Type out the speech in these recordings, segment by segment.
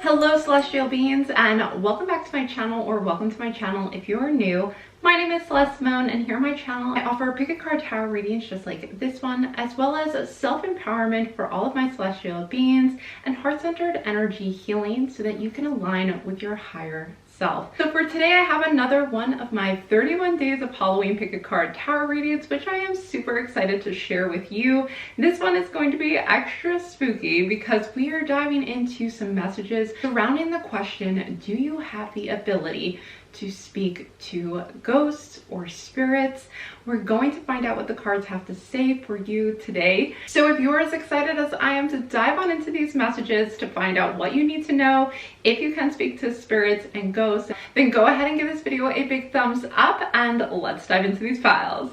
Hello celestial beings, and welcome back to my channel, or welcome to my channel if you're new. My name is Celeste Simone, and here on my channel I offer pick a card tarot readings just like this one, as well as self-empowerment for all of my celestial beings and heart-centered energy healing so that you can align with your higher self. So for today I have another one of my 31 days of Halloween pick a card tarot readings, which I am super excited to share with you. This one is going to be extra spooky because we are diving into some messages surrounding the question, do you have the ability to speak to ghosts or spirits? We're going to find out what the cards have to say for you today. So if you're as excited as I am to dive on into these messages to find out what you need to know, if you can speak to spirits and ghosts, then go ahead and give this video a big thumbs up and let's dive into these piles.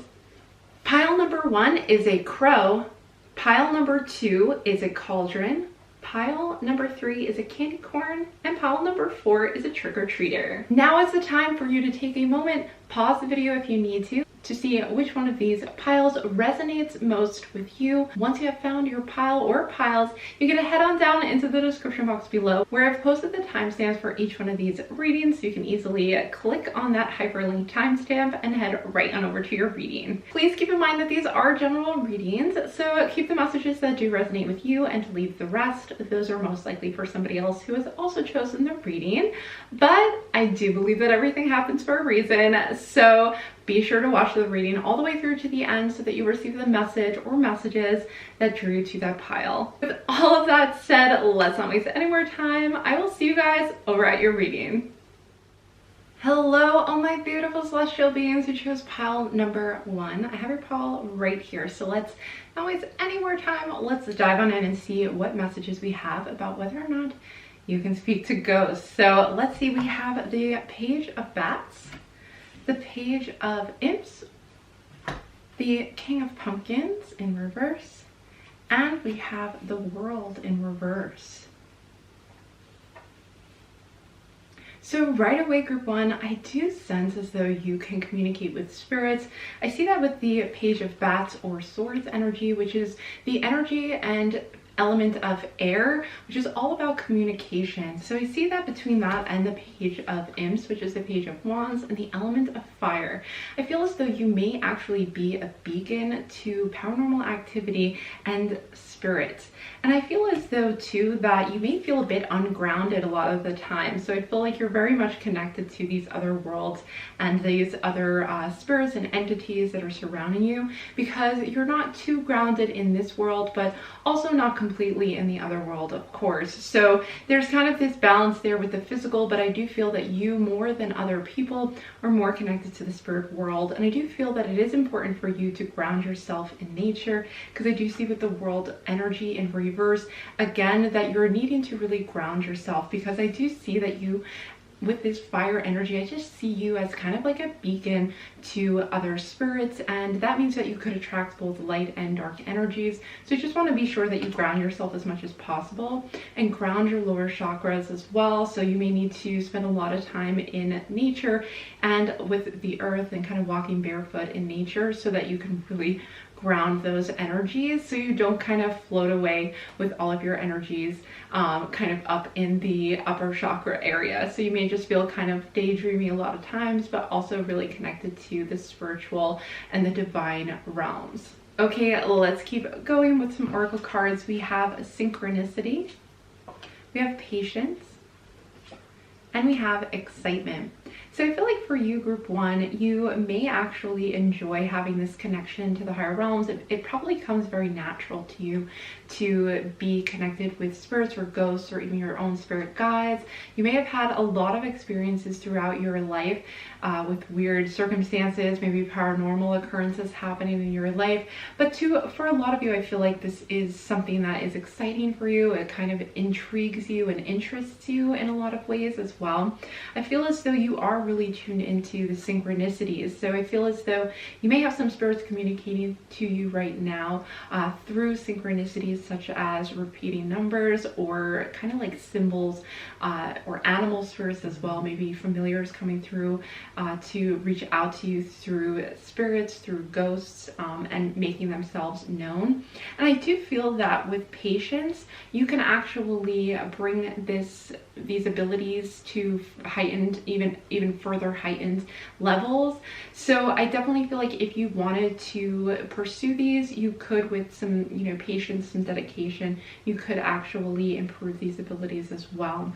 Pile number 1 is a crow. Pile number 2 is a cauldron. Pile number 3 is a candy corn, and pile number 4 is a trick-or-treater. Now is the time for you to take a moment, pause the video if you need to see which one of these piles resonates most with you. Once you have found your pile or piles, you're gonna head on down into the description box below where I've posted the timestamps for each one of these readings, so you can easily click on that hyperlink timestamp and head right on over to your reading. Please keep in mind that these are general readings, so keep the messages that do resonate with you and leave the rest. Those are most likely for somebody else who has also chosen the reading, but I do believe that everything happens for a reason, so be sure to watch the reading all the way through to the end so that you receive the message or messages that drew you to that pile. With all of that said, let's not waste any more time. I will see you guys over at your reading. Hello, all my beautiful celestial beings who chose pile number 1. I have your pile right here, so let's not waste any more time. Let's dive on in and see what messages we have about whether or not you can speak to ghosts. So let's see, we have the Page of Bats, the Page of Imps, the King of Pumpkins in reverse, and we have the World in reverse. So right away, group 1, I do sense as though you can communicate with spirits. I see that with the Page of Bats or Swords energy, which is the energy and element of air, which is all about communication. So I see that between that and the Page of Imps, which is the Page of Wands, and the element of fire. I feel as though you may actually be a beacon to paranormal activity and spirits. And I feel as though too that you may feel a bit ungrounded a lot of the time. So I feel like you're very much connected to these other worlds and these other spirits and entities that are surrounding you, because you're not too grounded in this world, but also not completely in the other world, of course. So there's kind of this balance there with the physical, but I do feel that you, more than other people, are more connected to the spirit world. And I do feel that it is important for you to ground yourself in nature, because I do see with the world energy in reverse again that you're needing to really ground yourself, because I do see that you, with this fire energy, I just see you as kind of like a beacon to other spirits, and that means that you could attract both light and dark energies. So you just want to be sure that you ground yourself as much as possible and ground your lower chakras as well. So you may need to spend a lot of time in nature and with the earth and kind of walking barefoot in nature so that you can really ground those energies, so you don't kind of float away with all of your energies kind of up in the upper chakra area. So you may just feel kind of daydreamy a lot of times, but also really connected to the spiritual and the divine realms. Okay, let's keep going with some oracle cards. We have synchronicity, we have patience, and we have excitement. So I feel like for you, group 1, you may actually enjoy having this connection to the higher realms. It probably comes very natural to you to be connected with spirits or ghosts or even your own spirit guides. You may have had a lot of experiences throughout your life with weird circumstances, maybe paranormal occurrences happening in your life. But for a lot of you, I feel like this is something that is exciting for you. It kind of intrigues you and interests you in a lot of ways as well. I feel as though you are really tuned into the synchronicities. So I feel as though you may have some spirits communicating to you right now through synchronicities such as repeating numbers or kind of like symbols or animal spirits as well, maybe familiars coming through to reach out to you through spirits, through ghosts, and making themselves known. And I do feel that with patience, you can actually bring these abilities to heightened, even further heightened levels. So I definitely feel like if you wanted to pursue these, you could, with some, you know, patience, some dedication, you could actually improve these abilities as well.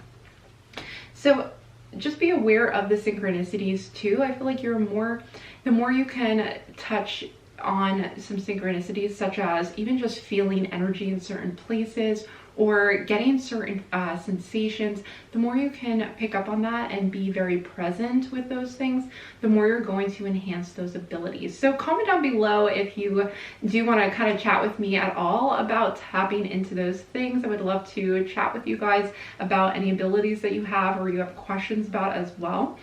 So just be aware of the synchronicities too. I feel like the more you can touch on some synchronicities, such as even just feeling energy in certain places or getting certain sensations, the more you can pick up on that and be very present with those things, the more you're going to enhance those abilities. So comment down below if you do want to kind of chat with me at all about tapping into those things. I would love to chat with you guys about any abilities that you have or you have questions about as well.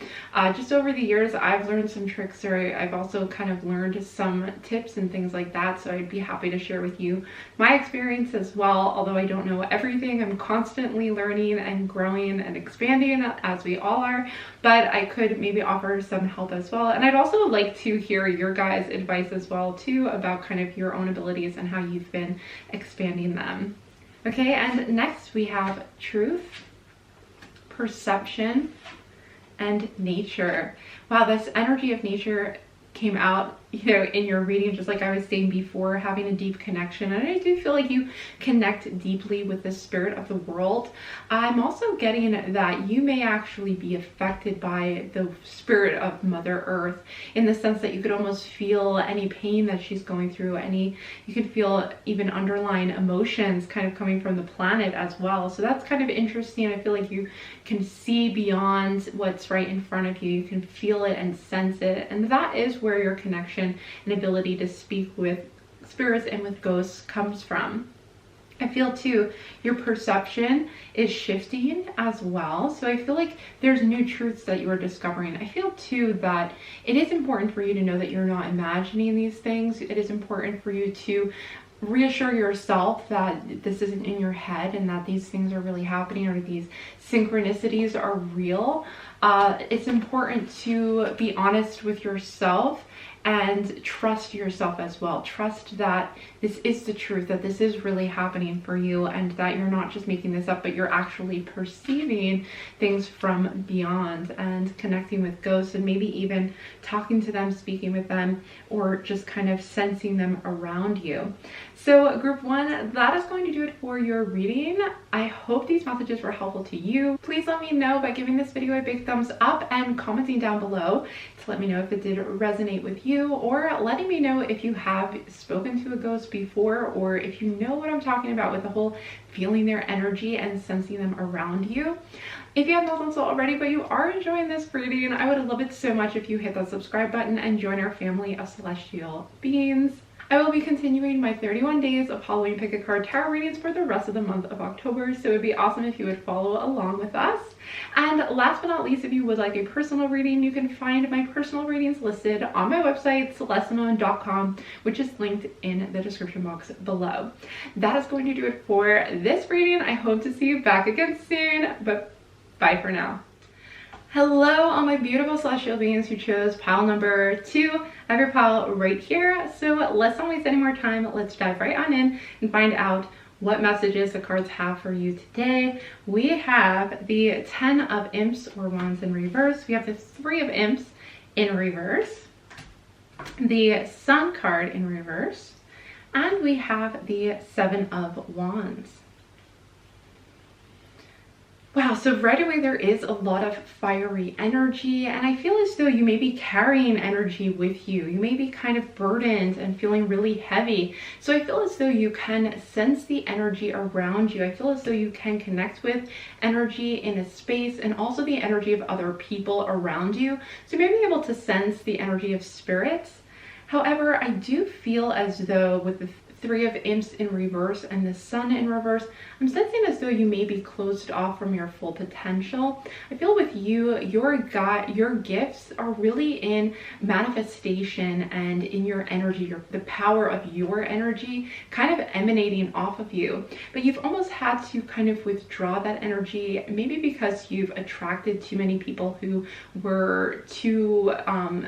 Just over the years, I've learned some tricks, or I've also kind of learned some tips and things like that. So I'd be happy to share with you my experience as well. Although I don't know everything, I'm constantly learning and growing and expanding, as we all are, but I could maybe offer some help as well. And I'd also like to hear your guys' advice as well too about kind of your own abilities and how you've been expanding them. Okay, and next we have truth, perception, and nature. Wow, this energy of nature came out, you know, in your reading, just like I was saying before, having a deep connection. And I do feel like you connect deeply with the spirit of the world. I'm also getting that you may actually be affected by the spirit of Mother Earth, in the sense that you could almost feel any pain that she's going through, you could feel even underlying emotions kind of coming from the planet as well. So that's kind of interesting. I feel like you can see beyond what's right in front of you. You can feel it and sense it. And that is where your connection and ability to speak with spirits and with ghosts comes from. I feel too, your perception is shifting as well. So I feel like there's new truths that you are discovering. I feel too that it is important for you to know that you're not imagining these things. It is important for you to reassure yourself that this isn't in your head and that these things are really happening, or these synchronicities are real. It's important to be honest with yourself and trust yourself as well. Trust that this is the truth, that this is really happening for you, and that you're not just making this up, but you're actually perceiving things from beyond and connecting with ghosts, and maybe even talking to them, speaking with them, or just kind of sensing them around you. So group one, that is going to do it for your reading. I hope these messages were helpful to you. Please let me know by giving this video a big thumbs up and commenting down below to let me know if it did resonate with you, or letting me know if you have spoken to a ghost before, or if you know what I'm talking about with the whole feeling their energy and sensing them around you. If you have not done so already, but you are enjoying this reading, I would love it so much if you hit that subscribe button and join our family of celestial beings. I will be continuing my 31 days of Halloween pick a card tarot readings for the rest of the month of October, so it would be awesome if you would follow along with us. And last but not least, if you would like a personal reading, you can find my personal readings listed on my website, celestesimone.com, which is linked in the description box below. That is going to do it for this reading. I hope to see you back again soon, but bye for now. Hello, all my beautiful celestial beings who chose pile number 2 of your pile right here. So let's not waste any more time. Let's dive right on in and find out what messages the cards have for you today. We have the 10 of Imps or Wands in reverse. We have the 3 of Imps in reverse, the Sun card in reverse, and we have the 7 of Wands. Wow, so right away there is a lot of fiery energy, and I feel as though you may be carrying energy with you. You may be kind of burdened and feeling really heavy. So I feel as though you can sense the energy around you. I feel as though you can connect with energy in a space, and also the energy of other people around you. So you may be able to sense the energy of spirits. However, I do feel as though with the Three of Imps in reverse and the Sun in reverse. I'm sensing as though you may be closed off from your full potential. I feel with you, your gifts are really in manifestation and in your energy, the power of your energy kind of emanating off of you. But you've almost had to kind of withdraw that energy, maybe because you've attracted too many people who were too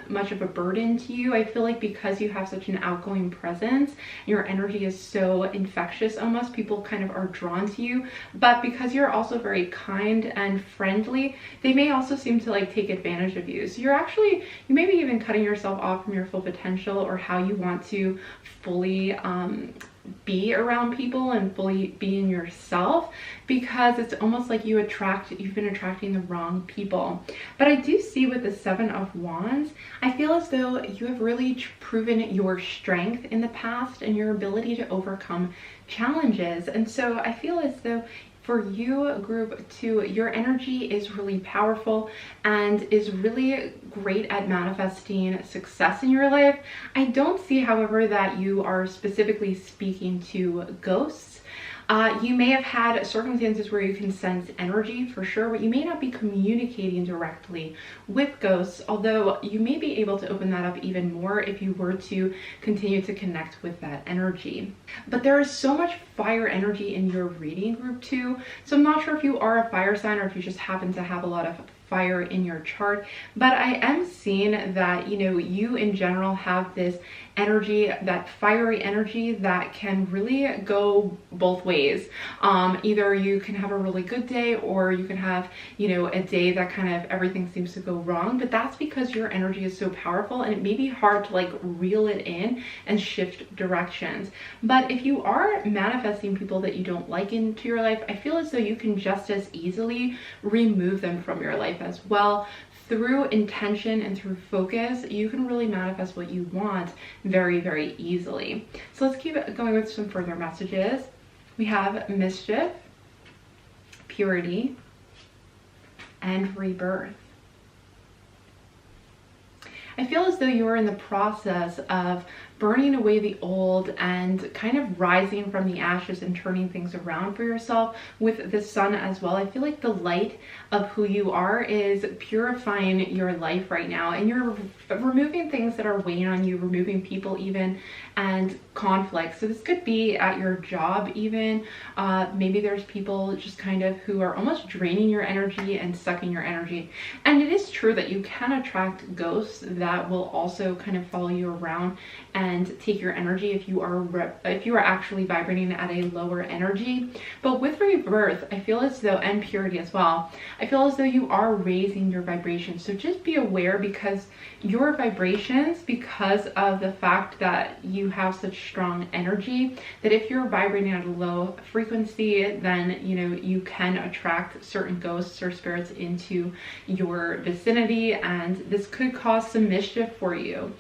much of a burden to you. I feel like because you have such an outgoing presence, your energy is so infectious almost, people kind of are drawn to you. But because you're also very kind and friendly, they may also seem to like take advantage of you. So you may be even cutting yourself off from your full potential or how you want to fully be around people and fully be in yourself, because it's almost like you've been attracting the wrong people. But I do see with the Seven of Wands, I feel as though you have really proven your strength in the past and your ability to overcome challenges. And so I feel as though for you, group 2, your energy is really powerful and is really great at manifesting success in your life. I don't see, however, that you are specifically speaking to ghosts. You may have had circumstances where you can sense energy for sure, but you may not be communicating directly with ghosts, although you may be able to open that up even more if you were to continue to connect with that energy. But there is so much fire energy in your reading, group 2, so I'm not sure if you are a fire sign or if you just happen to have a lot of fire in your chart, but I am seeing that, you know, you in general have this energy, that fiery energy that can really go both ways. Either you can have a really good day, or you can have, you know, a day that kind of everything seems to go wrong. But that's because your energy is so powerful and it may be hard to like reel it in and shift directions. But if you are manifesting people that you don't like into your life, I feel as though you can just as easily remove them from your life as well. Through intention and through focus, you can really manifest what you want very, very easily. So let's keep going with some further messages. We have Mischief, Purity, and Rebirth. I feel as though you are in the process of burning away the old and kind of rising from the ashes and turning things around for yourself with the Sun as well. I feel like the light of who you are is purifying your life right now, and you're removing things that are weighing on you, removing people even, and conflict. So this could be at your job even. Maybe there's people just kind of who are almost draining your energy and sucking your energy. And it is true that you can attract ghosts that will also kind of follow you around and take your energy if you are actually vibrating at a lower energy. But with Rebirth, I feel as though, and Purity as well, I feel as though you are raising your vibration. So just be aware, because your vibrations, because of the fact that you have such strong energy, that if you're vibrating at a low frequency, then, you know, you can attract certain ghosts or spirits into your vicinity, and this could cause some mischief for you.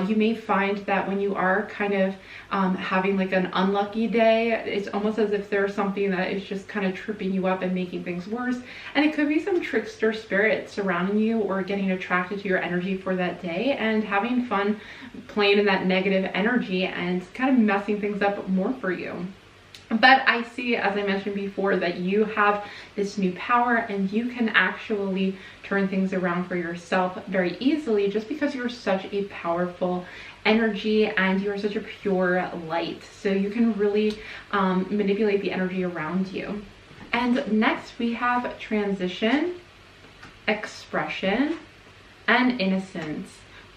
You may find that when you are kind of having like an unlucky day, it's almost as if there's something that is just kind of tripping you up and making things worse. And it could be some trickster spirit surrounding you or getting attracted to your energy for that day and having fun playing in that negative energy and kind of messing things up more for you. But I see, as I mentioned before, that you have this new power and you can actually turn things around for yourself very easily, just because you're such a powerful energy and you're such a pure light. So you can really manipulate the energy around you. And next we have Transition, Expression, and Innocence.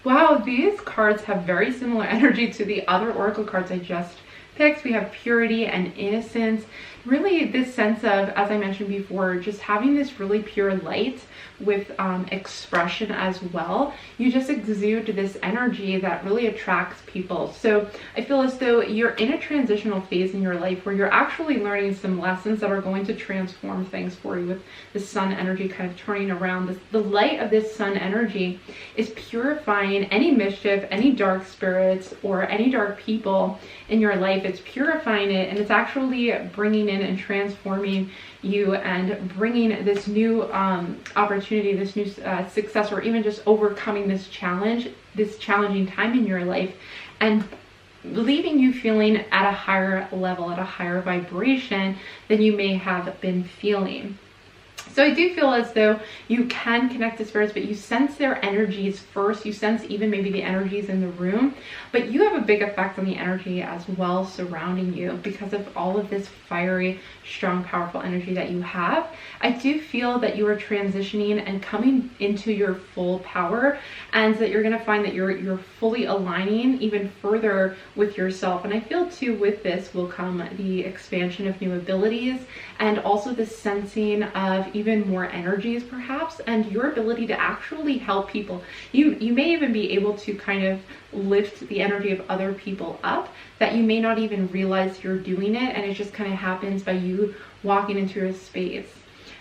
Wow, these cards have very similar energy to the other oracle cards I just picked. We have Purity and Innocence. Really this sense of, as I mentioned before, just having this really pure light with expression as well. You just exude this energy that really attracts people. So I feel as though you're in a transitional phase in your life where you're actually learning some lessons that are going to transform things for you, with the Sun energy kind of turning around. The light of this Sun energy is purifying any mischief, any dark spirits, or any dark people in your life. It's purifying it, and it's actually bringing in and transforming you and bringing this new opportunity, this new success, or even just overcoming this challenge, this challenging time in your life, and leaving you feeling at a higher level, at a higher vibration than you may have been feeling. So I do feel as though you can connect to spirits, but you sense their energies first. You sense even maybe the energies in the room, but you have a big effect on the energy as well surrounding you because of all of this fiery, strong, powerful energy that you have. I do feel that you are transitioning and coming into your full power, and that you're going to find that you're fully aligning even further with yourself. And I feel too with this will come the expansion of new abilities, and also the sensing of even more energies perhaps, and your ability to actually help people. You may even be able to kind of lift the energy of other people up that you may not even realize you're doing it, and it just kind of happens by you walking into a space.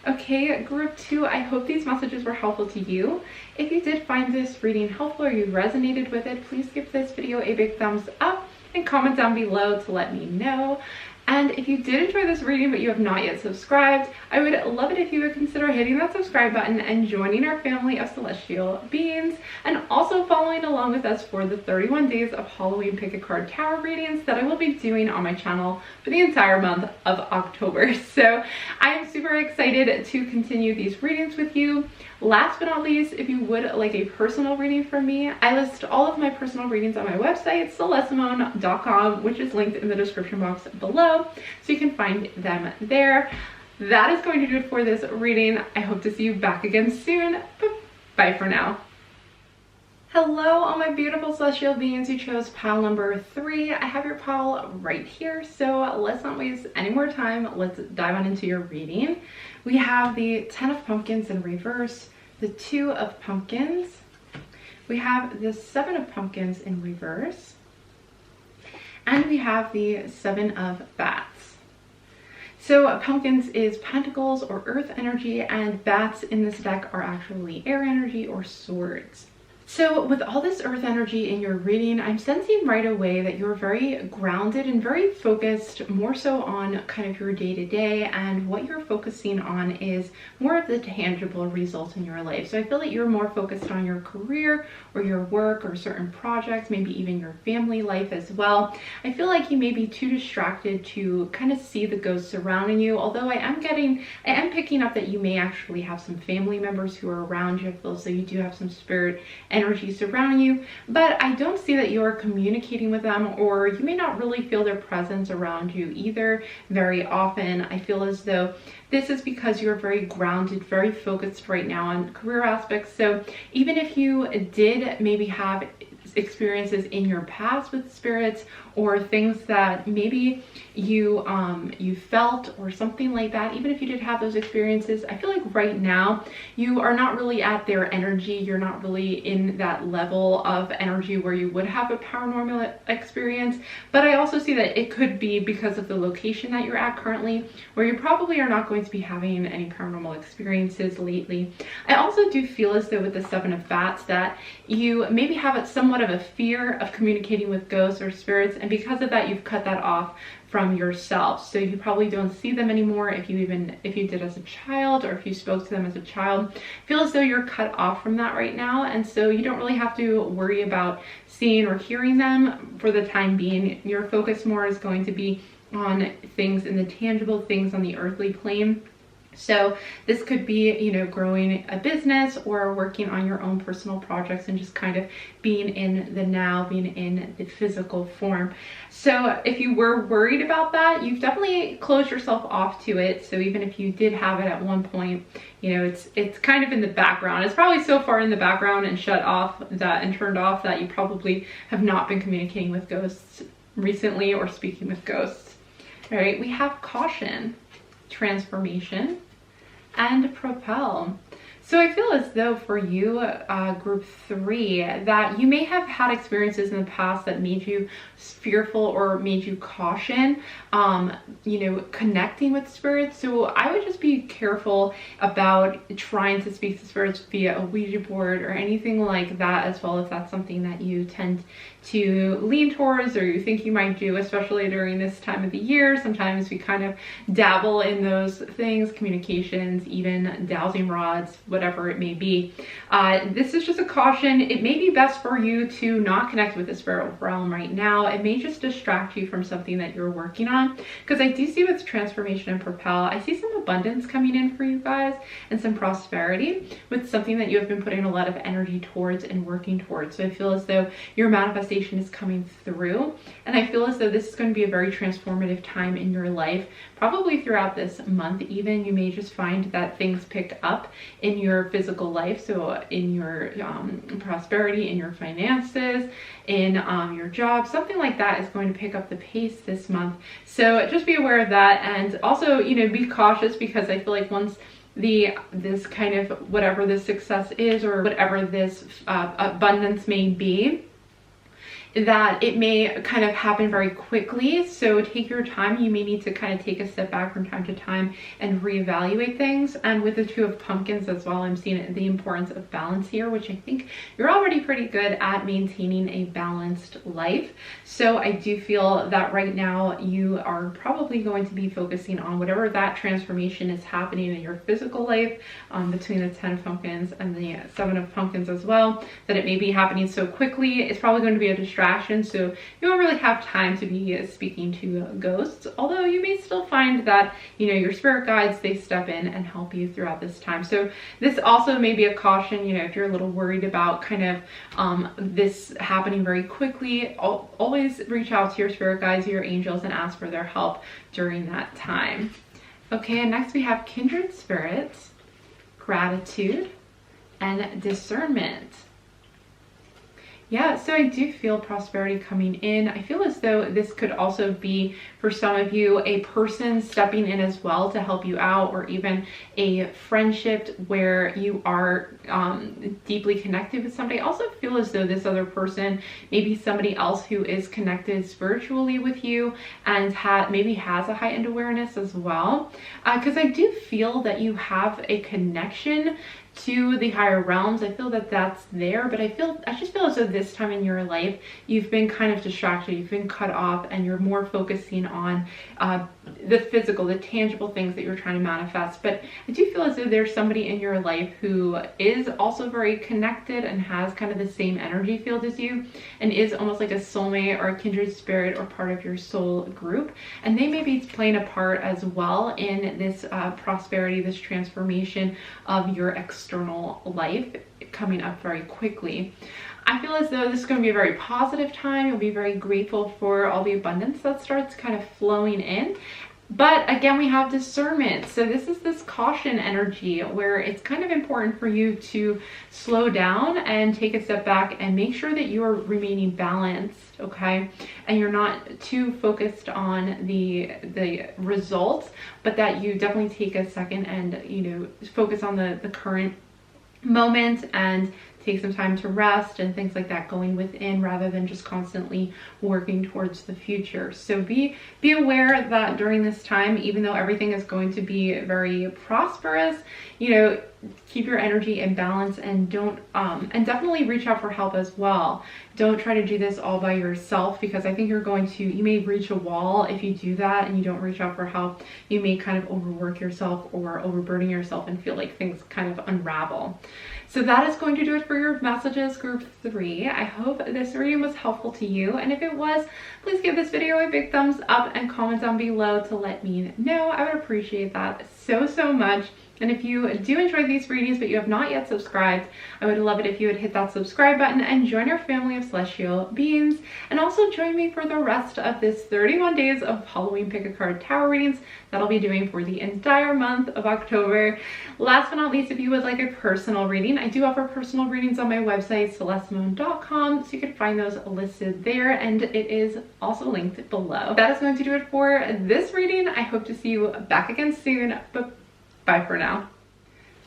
Okay, group 2, I hope these messages were helpful to you. If you did find this reading helpful or you resonated with it, please give this video a big thumbs up and comment down below to let me know. And if you did enjoy this reading but you have not yet subscribed, I would love it if you would consider hitting that subscribe button and joining our family of celestial beings, and also following along with us for the 31 days of Halloween pick a card tarot readings that I will be doing on my channel for the entire month of October. So I am super excited to continue these readings with you. Last but not least, if you would like a personal reading from me, I list all of my personal readings on my website, celestesimone.com, which is linked in the description box below, so you can find them there. That is going to do it for this reading. I hope to see you back again soon. Bye for now. Hello, all my beautiful celestial beings who chose pile number 3. I have your pile right here, so let's not waste any more time. Let's dive on into your reading. We have the 10 of Pumpkins in reverse, the 2 of Pumpkins. We have the 7 of Pumpkins in reverse, and we have the 7 of Bats. So Pumpkins is Pentacles or Earth energy, and Bats in this deck are actually air energy or swords. So with all this earth energy in your reading, I'm sensing right away that you're very grounded and very focused more so on kind of your day-to-day, and what you're focusing on is more of the tangible results in your life. So I feel that you're more focused on your career or your work or certain projects, maybe even your family life as well. I feel like you may be too distracted to kind of see the ghosts surrounding you, although I am picking up that you may actually have some family members who are around you. I feel so you do have some spirit energy surrounding you, but I don't see that you're communicating with them, or you may not really feel their presence around you either very often. I feel as though this is because you're very grounded, very focused right now on career aspects. So even if you did maybe have experiences in your past with spirits, or things that maybe you felt or something like that, even if you did have those experiences, I feel like right now you are not really at their energy. You're not really in that level of energy where you would have a paranormal experience. But I also see that it could be because of the location that you're at currently, where you probably are not going to be having any paranormal experiences lately. I also do feel as though with the 7 of Bats that you maybe have somewhat of a fear of communicating with ghosts or spirits, and because of that you've cut that off from yourself. So you probably don't see them anymore if you did as a child, or if you spoke to them as a child. I feel as though you're cut off from that right now, and so you don't really have to worry about seeing or hearing them for the time being. Your focus more is going to be on things in the tangible, things on the earthly plane. So this could be, you know, growing a business or working on your own personal projects and just kind of being in the now, being in the physical form. So if you were worried about that, you've definitely closed yourself off to it. So even if you did have it at one point, you know, it's kind of in the background. It's probably so far in the background and shut off that and turned off that you probably have not been communicating with ghosts recently or speaking with ghosts. All right, we have Caution, Transformation, and Propel. So I feel as though for you, group 3, that you may have had experiences in the past that made you fearful or made you caution, you know, connecting with spirits. So I would just be careful about trying to speak to spirits via a Ouija board or anything like that as well, if that's something that you tend to lean towards or you think you might do, especially during this time of the year. Sometimes we kind of dabble in those things, communications, even dowsing rods, whatever whatever it may be. This is just a caution. It may be best for you to not connect with the spirit realm right now. It may just distract you from something that you're working on, because I do see with transformation and propel, I see some abundance coming in for you guys and some prosperity with something that you have been putting a lot of energy towards and working towards. So I feel as though your manifestation is coming through, and I feel as though this is going to be a very transformative time in your life, probably throughout this month. Even you may just find that things pick up in your physical life, so in your prosperity, in your finances, in your job, something like that is going to pick up the pace this month. So just be aware of that, and also, you know, be cautious, because I feel like once this kind of whatever this success is, or whatever this abundance may be, that it may kind of happen very quickly. So take your time. You may need to kind of take a step back from time to time and reevaluate things. And with the Two of Pumpkins as well, I'm seeing the importance of balance here, which I think you're already pretty good at maintaining a balanced life. So I do feel that right now you are probably going to be focusing on whatever that transformation is happening in your physical life, between the 10 of Pumpkins and the 7 of Pumpkins as well, that it may be happening so quickly. It's probably going to be a distraction, so you won't really have time to be speaking to ghosts, although you may still find that, you know, your spirit guides, they step in and help you throughout this time. So this also may be a caution, you know, if you're a little worried about kind of this happening very quickly, always reach out to your spirit guides, your angels, and ask for their help during that time. Okay, and next we have kindred spirits, gratitude, and discernment. Yeah, so I do feel prosperity coming in. I feel as though this could also be, for some of you, a person stepping in as well to help you out, or even a friendship where you are deeply connected with somebody. I also feel as though this other person may be somebody else who is connected spiritually with you and maybe has a heightened awareness as well. Because I do feel that you have a connection to the higher realms. I feel that that's there, but I just feel as though this time in your life you've been kind of distracted, you've been cut off, and you're more focusing on the physical, the tangible things that you're trying to manifest. But I do feel as though there's somebody in your life who is also very connected and has kind of the same energy field as you, and is almost like a soulmate or a kindred spirit or part of your soul group, and they may be playing a part as well in this prosperity, this transformation of your external life coming up very quickly. I feel as though this is going to be a very positive time. You'll be very grateful for all the abundance that starts kind of flowing in. But again, we have discernment. So this is this caution energy where it's kind of important for you to slow down and take a step back and make sure that you are remaining balanced, okay? And you're not too focused on the results, but that you definitely take a second and, you know, focus on the current moment and take some time to rest and things like that going within, rather than just constantly working towards the future. So be aware that during this time, even though everything is going to be very prosperous, you know, keep your energy in balance, and don't and definitely reach out for help as well. Don't try to do this all by yourself, because I think you may reach a wall if you do that and you don't reach out for help. You may kind of overwork yourself or overburden yourself and feel like things kind of unravel. So that is going to do it for your messages, group 3. I hope this reading was helpful to you, and if it was, please give this video a big thumbs up and comment down below to let me know. I would appreciate that so much. And if you do enjoy these readings but you have not yet subscribed, I would love it if you would hit that subscribe button and join our family of celestial beings. And also join me for the rest of this 31 days of Halloween pick a card tarot readings that I'll be doing for the entire month of October. Last but not least, if you would like a personal reading, I do offer personal readings on my website, celestemoon.com, so you can find those listed there, and it is also linked below. That is going to do it for this reading. I hope to see you back again soon, but bye for now.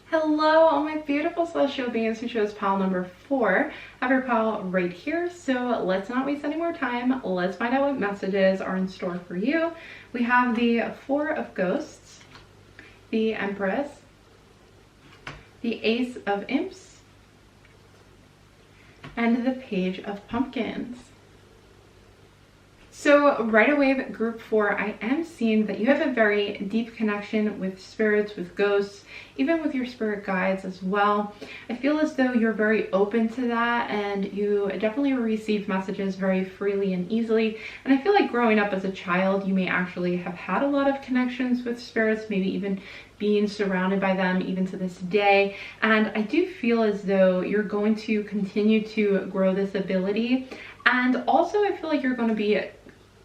Hello, all my beautiful celestial beings who chose pile number 4. I have your pile right here, so let's not waste any more time. Let's find out what messages are in store for you. We have the 4 of Ghosts, the Empress, the Ace of Imps, and the Page of Pumpkins. So right away with group 4, I am seeing that you have a very deep connection with spirits, with ghosts, even with your spirit guides as well. I feel as though you're very open to that, and you definitely receive messages very freely and easily. And I feel like growing up as a child, you may actually have had a lot of connections with spirits, maybe even being surrounded by them even to this day. And I do feel as though you're going to continue to grow this ability. And also I feel like you're going to be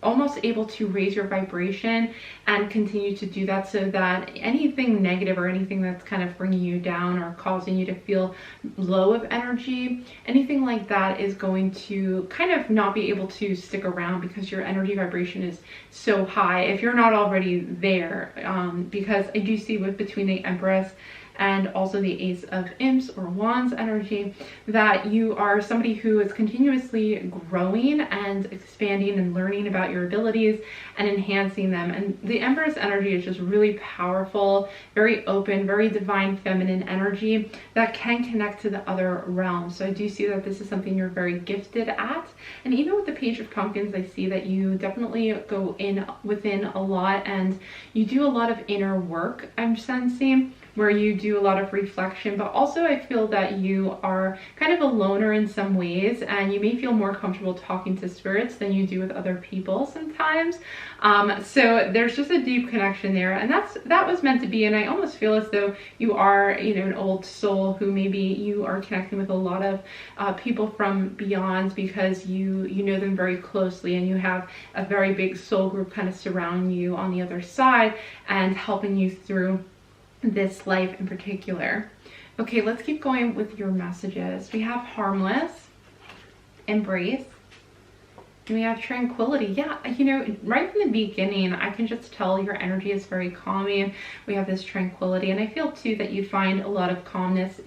almost able to raise your vibration and continue to do that, so that anything negative or anything that's kind of bringing you down or causing you to feel low of energy, anything like that is going to kind of not be able to stick around, because your energy vibration is so high if you're not already there. Because I do see with between the Empress and also the Ace of Imps or Wands energy, that you are somebody who is continuously growing and expanding and learning about your abilities and enhancing them. And the Empress energy is just really powerful, very open, very divine feminine energy that can connect to the other realms. So I do see that this is something you're very gifted at. And even with the Page of Pumpkins, I see that you definitely go in within a lot, and you do a lot of inner work, I'm sensing, where you do a lot of reflection. But also I feel that you are kind of a loner in some ways, and you may feel more comfortable talking to spirits than you do with other people sometimes. So there's just a deep connection there, and that was meant to be. And I almost feel as though you are, you know, an old soul who maybe you are connecting with a lot of people from beyond, because you know them very closely, and you have a very big soul group kind of surrounding you on the other side and helping you through this life in particular. Okay, let's keep going with your messages. We have harmless, embrace, and we have tranquility. Yeah, you know, right from the beginning, I can just tell your energy is very calming. We have this tranquility, and I feel too that you find a lot of calmness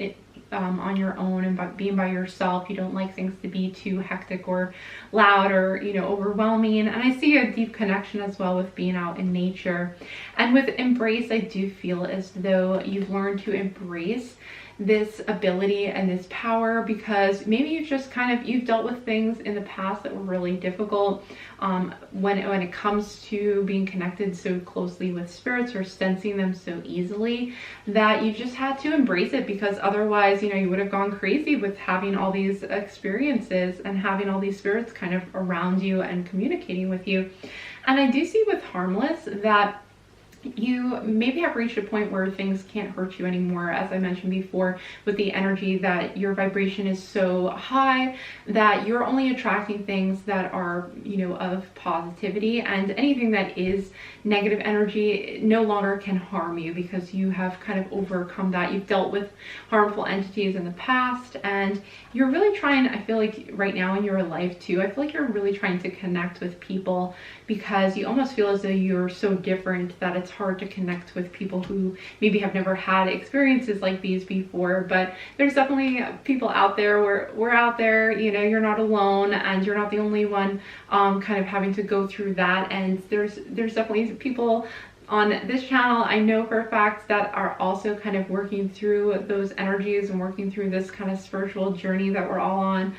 on your own, and by being by yourself. You don't like things to be too hectic or loud or, you know, overwhelming. And I see a deep connection as well with being out in nature. And with embrace, I do feel as though you've learned to embrace this ability and this power, because maybe you've dealt with things in the past that were really difficult when it comes to being connected so closely with spirits or sensing them so easily, that you just had to embrace it, because otherwise, you know, you would have gone crazy with having all these experiences and having all these spirits kind of around you and communicating with you. And I do see with harmless that you maybe have reached a point where things can't hurt you anymore. As I mentioned before, with the energy, that your vibration is so high that you're only attracting things that are, you know, of positivity, and anything that is negative energy no longer can harm you, because you have kind of overcome that. You've dealt with harmful entities in the past, and you're really trying, I feel like right now in your life too, I feel like you're really trying to connect with people, because you almost feel as though you're so different that it's hard to connect with people who maybe have never had experiences like these before. But there's definitely people out there where we're out there, you know, you're not alone, and you're not the only one kind of having to go through that. And there's definitely people on this channel, I know for a fact, that are also kind of working through those energies and working through this kind of spiritual journey that we're all on.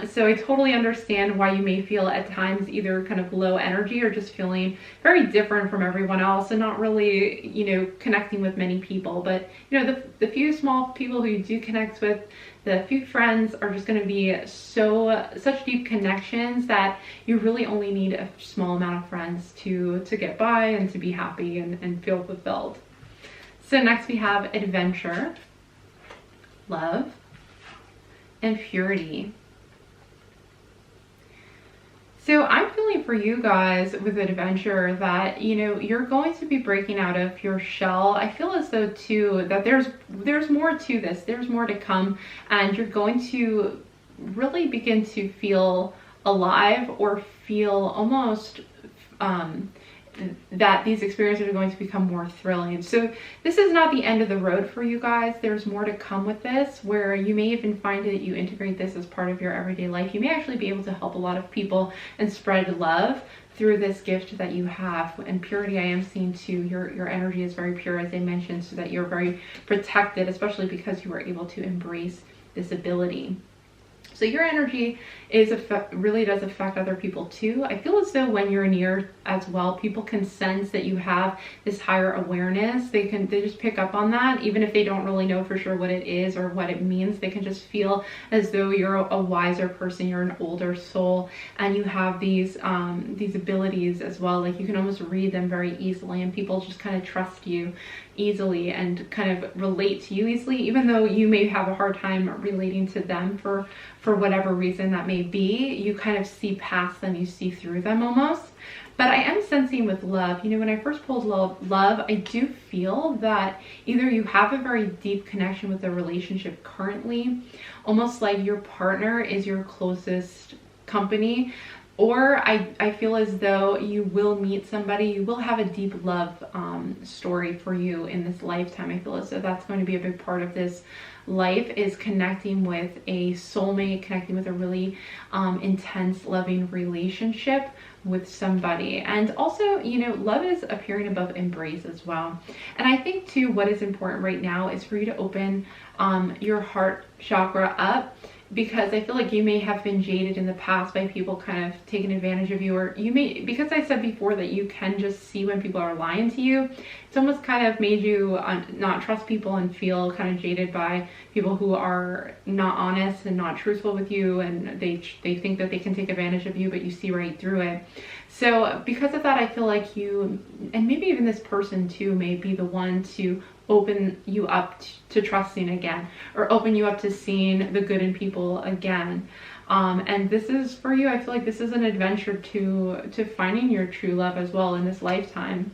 So I totally understand why you may feel at times either kind of low energy or just feeling very different from everyone else and not really, you know, connecting with many people. But, you know, the few small people who you do connect with, the few friends, are just going to be such deep connections that you really only need a small amount of friends to get by and to be happy and feel fulfilled. So next we have adventure, love, and purity. So I'm feeling for you guys with adventure that, you know, you're going to be breaking out of your shell. I feel as though too that there's more to this. There's more to come, and you're going to really begin to feel alive, or feel almost that these experiences are going to become more thrilling. So this is not the end of the road for you guys. There's more to come with this, where you may even find that you integrate this as part of your everyday life. You may actually be able to help a lot of people and spread love through this gift that you have. And purity, I am seeing too, your energy is very pure, as I mentioned, so that you're very protected, especially because you were able to embrace this ability. So your energy really does affect other people too. I feel as though when you're near as well, people can sense that you have this higher awareness. They just pick up on that, even if they don't really know for sure what it is or what it means. They can just feel as though you're a wiser person, you're an older soul, and you have these abilities as well. Like you can almost read them very easily, and people just kind of trust you easily and kind of relate to you easily, even though you may have a hard time relating to them for whatever reason that may be. You kind of see past them, you see through them almost. But I am sensing with love, you know, when I first pulled love, I do feel that either you have a very deep connection with the relationship currently, almost like your partner is your closest company, or I feel as though you will meet somebody, you will have a deep love story for you in this lifetime. I feel as though that's going to be a big part of this life, is connecting with a soulmate, connecting with a really intense, loving relationship with somebody. And also, you know, love is appearing above embrace as well. And I think too, what is important right now is for you to open your heart chakra up, because I feel like you may have been jaded in the past by people kind of taking advantage of you, or you may, because I said before that you can just see when people are lying to you. It's almost kind of made you not trust people and feel kind of jaded by people who are not honest and not truthful with you, and they think that they can take advantage of you, but you see right through it. So because of that, I feel like you, and maybe even this person too, may be the one to open you up to trusting again, or open you up to seeing the good in people again. And this is for you. I feel like this is an adventure to finding your true love as well in this lifetime.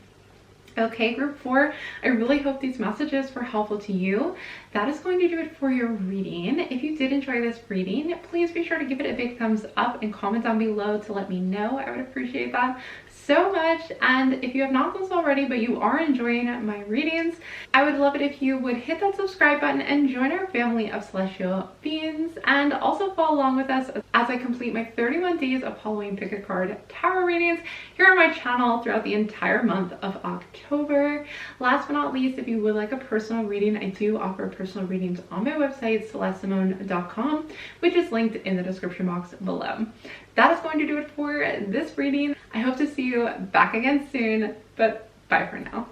Okay, group 4, I really hope these messages were helpful to you. That is going to do it for your reading. If you did enjoy this reading, please be sure to give it a big thumbs up and comment down below to let me know. I would appreciate that so much. And if you have not done so already, but you are enjoying my readings, I would love it if you would hit that subscribe button and join our family of celestial beings, and also follow along with us as I complete my 31 days of Halloween pick a card tarot readings here on my channel throughout the entire month of October. Last but not least, if you would like a personal reading, I do offer personal readings on my website, celestesimone.com, which is linked in the description box below. That is going to do it for this reading. I hope to see you back again soon, but bye for now.